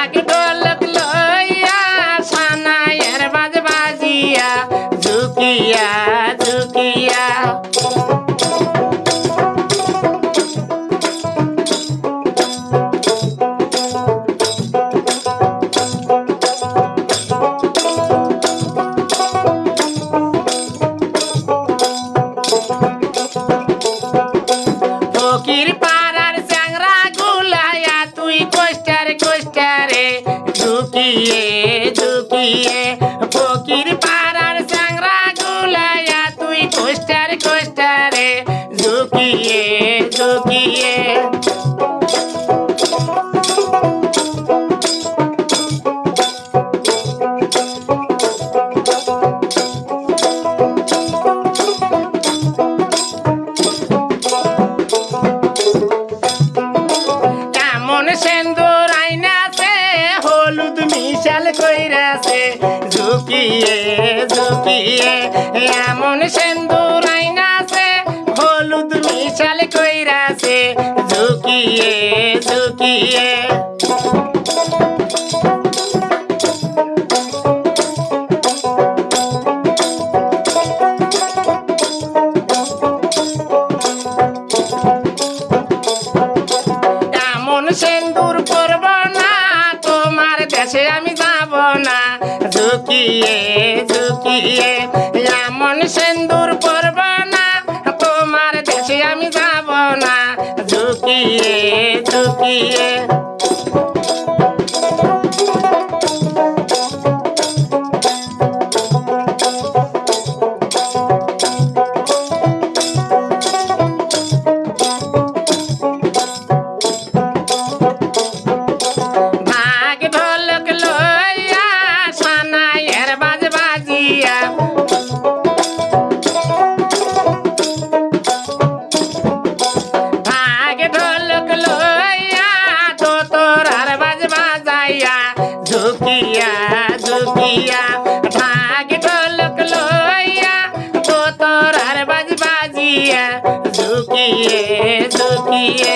ঢাক ঢোলক লইয়া সানাইয়ের বাজ বাজিয়া ঝুঁকিয়া ঝুঁকিয়া ফকির পাড়ার চ্যাংরা গুলায়া তুই কোষ্টারে কোষ্টারে ঝুঁকিয়ে ঝুঁকিয়ে ফকির পাড়ার চ্যাংরা গুলায়া তুই কোষ্টারে কোষ্টারে ঝুঁকিয়ে ঝুঁকিয়ে সেন্দুর আইনাছে হলুদ মিশাল কইরাছে ঝুঁকিয়ে ঝুঁকিয়ে এমন সেন্দুর আইনাছে হলুদ মিশাল কইরাছে ঝুঁকিয়ে ঝুঁকিয়ে সেন্দুর করব না তোমার দেশে আমি যাব না ঝুঁকিয়ে ঝুঁকিয়ে এমন সেন্দুর করব না তোমার দেশে আমি যাব না ঝুঁকিয়ে ঝুঁকিয়ে ঝুঁকিয়া ঝুঁকিয়া ঢাক ঢোলক লইয়া তো তোর আর বাজ বাজিয়া ঝুঁকিয়ে ঝুঁকিয়ে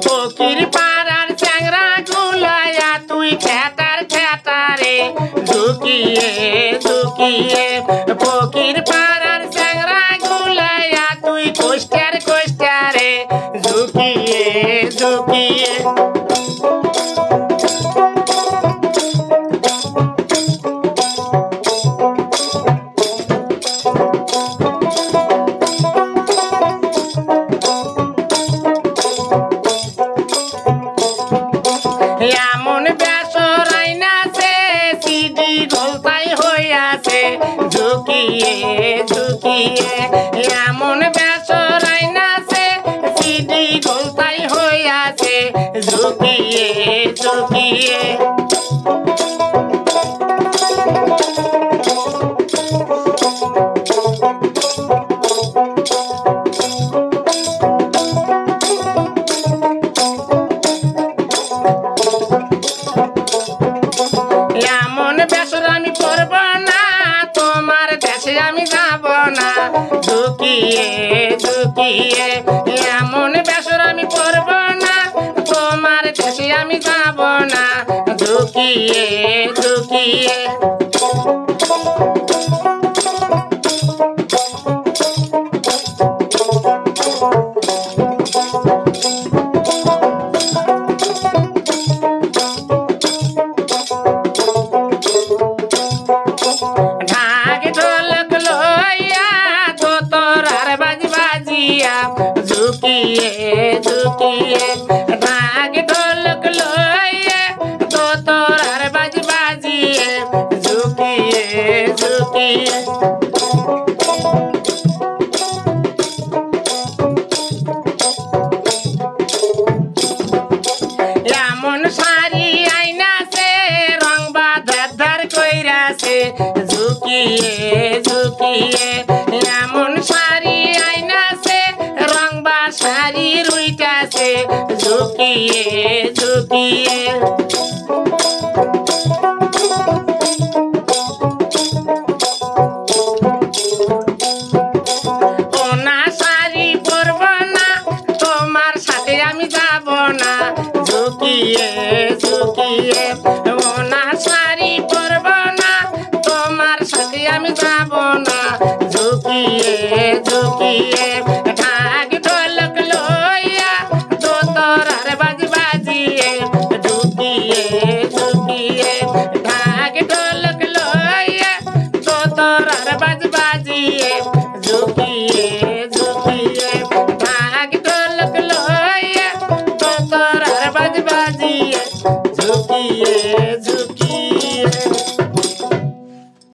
ফকির পাড়ার চ্যাংরা গুলায়া তুই ঠেটার ঠেটারে ঝুঁকিয়ে ঝুঁকিয়ে ফকির পাড়ার চ্যাংরা গুলায়া তুই কোষ্টার কোষ্টারে ঝুঁকিয়ে ঝুঁকিয়ে এমন বেসর আইনাছে সিডি গোলতাই হইয়াছে ঝুঁকিয়ে ঝুঁকিয়ে এমন বেসর আইনাছে সিডি গোলতাই হইয়াছে ঝুঁকিয়ে ঝুঁকিয়ে এমন বেসর আমি করব না তোমার দেশে আমি যাব না ঝুঁকিয়ে ঝুঁকিয়ে এমন বেসর আমি করব না তোমার দেশে আমি যাব না ঝুঁকিয়ে ঝুঁকিয়ে ঢাক ঢোলক লইয়া তো তোর আর বাজ বাজিয়া ঝুঁকিয়ে ঝুঁকিয়ে ঢাক ঢোলক লইয়া তো তোর আর বাজ বাজিয়ে ঝুঁকিয়ে ঝুঁকিয়ে এমন শাড়ি আইনাছে রং বাধার কইরাছে ঝুঁকিয়ে ঝুঁকিয়ে এমন শাড়ি আইনাছে রং বা শাড়ি রুইটাছে ঝুঁকিয়ে ঝুঁকিয়ে আমি যাব না ঝুঁকিয়ে ঝুঁকিয়ে